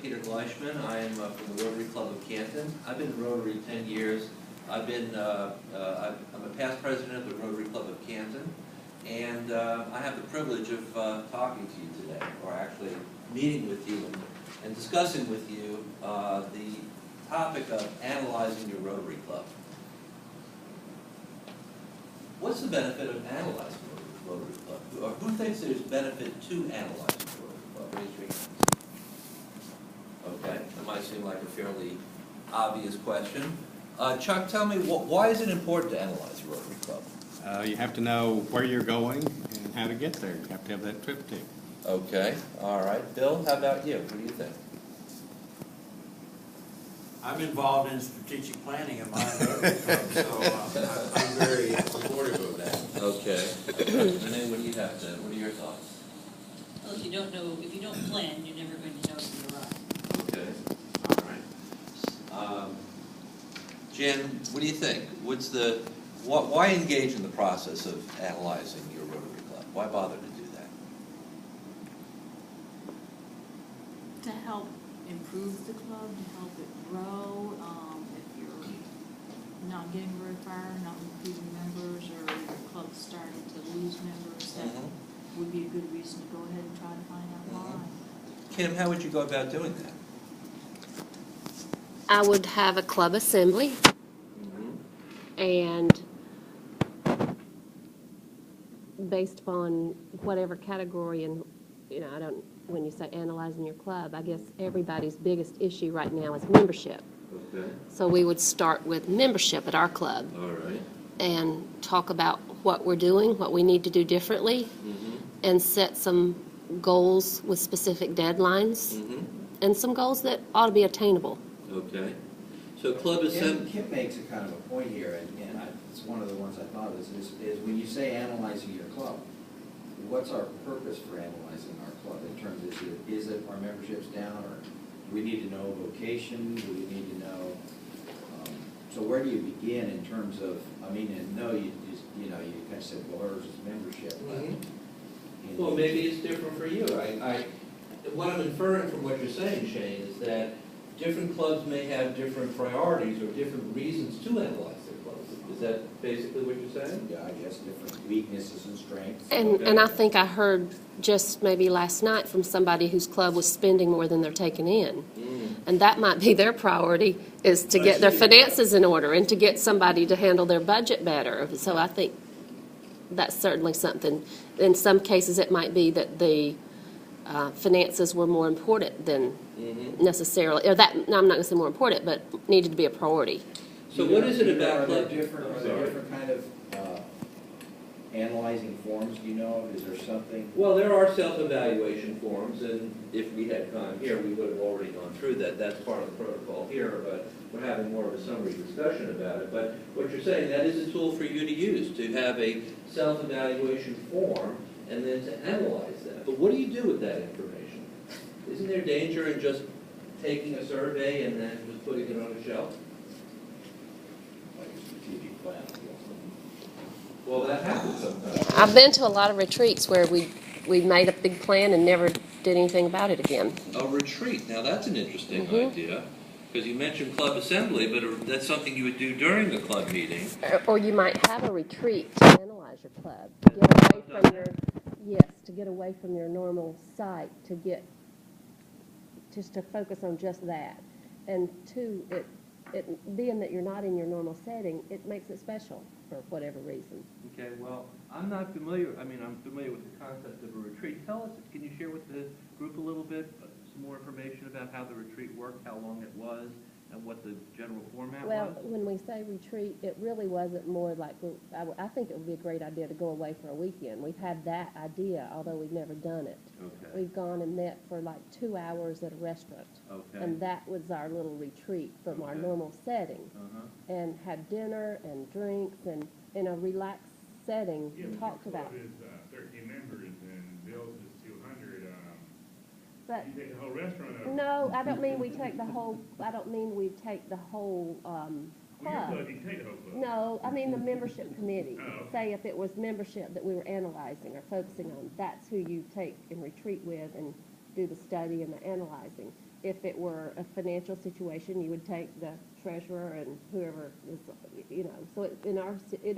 Peter Gleichman. I am from the Rotary Club of Canton. I've been in Rotary 10 years. I'm a past president of the Rotary Club of Canton, and I have the privilege of talking to you today, or actually meeting with you and discussing with you the topic of analyzing your Rotary Club. What's the benefit of analyzing a Rotary Club? Or who thinks there's benefit to analyzing a Rotary Club? Raise your hands. Okay, that might seem like a fairly obvious question. Chuck, tell me, why is it important to analyze a Rotary Club? You have to know where you're going and how to get there. You have to have that trip taken. Okay, all right. Bill, how about you? What do you think? I'm involved in strategic planning in my Rotary Club, so I'm very supportive of that. Okay. Renee, what do you have to, what are your thoughts? Well, if you don't plan, you're never going to know if you're right. Okay, all right. Jen, what do you think? Why engage in the process of analyzing your Rotary Club? Why bother to do that? To help improve the club, to help it grow. If you're not getting very far, not recruiting members, or your club's starting to lose members, that would be a good reason to go ahead and try to find out why. Kim, how would you go about doing that? I would have a club assembly, and based upon whatever category, and when you say analyzing your club, I guess everybody's biggest issue right now is membership. Okay. So we would start with membership at our club. All right. And talk about what we're doing, what we need to do differently, and set some goals with specific deadlines, and some goals that ought to be attainable. Okay. So club assembly. Kim makes a kind of a point here, and it's one of the ones I thought is when you say analyzing your club, what's our purpose for analyzing our club in terms of is it our membership's down, or do we need to know vocation? Do we need to know? So where do you begin in terms of? I mean, and no, you kind of said, well, ours is membership. Well, maybe it's different for you. What I'm inferring from what you're saying, Shane, is that different clubs may have different priorities or different reasons to analyze their clubs. Is that basically what you're saying? Yeah, I guess different weaknesses and strengths. And I think I heard just maybe last night from somebody whose club was spending more than they're taking in. And that might be their priority, is to get their finances in order and to get somebody to handle their budget better. So I think that's certainly something. In some cases, it might be that the finances were more important than necessarily, or that, no, I'm not going to say more important, but needed to be a priority. So what is it about club? Are there different kind of analyzing forms? Do you know? Is there something? Well, there are self-evaluation forms, and if we had time here, we would have already gone through that. That's part of the protocol here, but we're having more of a summary discussion about it. But what you're saying, that is a tool for you to use, to have a self-evaluation form and then to analyze that. But what do you do with that information? Isn't there danger in just taking a survey and then just putting it on a shelf? Like a strategic plan. Well, that happens sometimes. I've been to a lot of retreats where we made a big plan and never did anything about it again. A retreat. Now, that's an interesting idea, because you mentioned club assembly, but that's something you would do during the club meeting. Or you might have a retreat to analyze your club, to get away from your normal site, just to focus on just that. And two, it being that you're not in your normal setting, it makes it special for whatever reason. Okay, well, I'm not familiar, I'm familiar with the concept of a retreat. Can you share with the group a little bit, some more information about how the retreat worked, how long it was, and what the general format was? Well, when we say retreat, it really wasn't more like, I think it would be a great idea to go away for a weekend. We've had that idea, although we've never done it. Okay. We've gone and met for like 2 hours at a restaurant. Okay. And that was our little retreat from our normal setting. And had dinner and drinks and in a relaxed setting, talked about. Is 13 members and Bill's is 200. But you take the whole restaurant over. no, I don't mean we take the whole. I don't mean we take the whole club. Well, your club, you can take the whole club. No, I mean the membership committee. Oh. Say if it was membership that we were analyzing or focusing on, that's who you take and retreat with and do the study and the analyzing. if it were a financial situation, you would take the treasurer and whoever is, you know. So in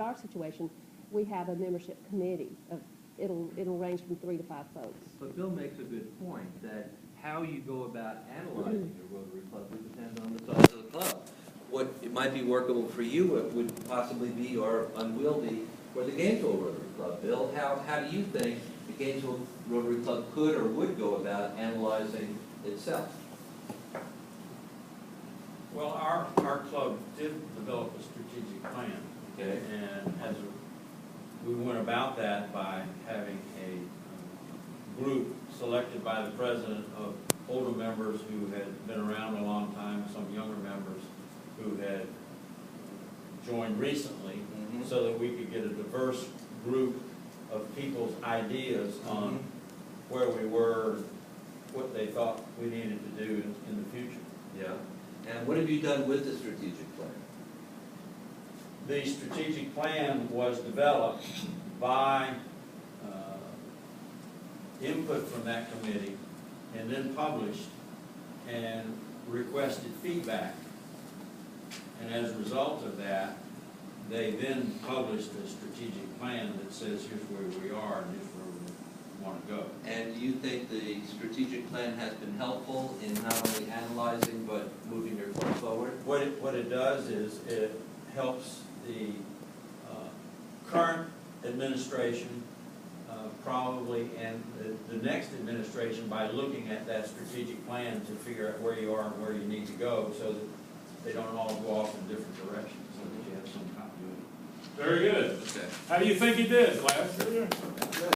our situation, we have a membership committee of, it'll range from 3 to 5 folks. But Bill makes a good point, that how you go about analyzing your Rotary Club would depend on the size of the club. What it might be workable for you, it would possibly be or unwieldy for the Gainesville Rotary Club. Bill, how do you think the Gainesville Rotary Club could or would go about analyzing itself? Well, our club did develop a strategic plan. Okay. And we went about that by having a group selected by the president of older members who had been around a long time, some younger members who had joined recently, so that we could get a diverse group of people's ideas on where we were, what they thought we needed to do in the future. Yeah. And what have you done with the strategic plan? The strategic plan was developed by input from that committee and then published and requested feedback. And as a result of that, they then published a strategic plan that says here's where we are and here's where we want to go. And do you think the strategic plan has been helpful in not only analyzing but moving your club forward? What it does is it helps the current administration probably and the next administration by looking at that strategic plan to figure out where you are and where you need to go so that they don't all go off in different directions, so that you have some continuity. Very good. Okay. How do you think you did, Glass?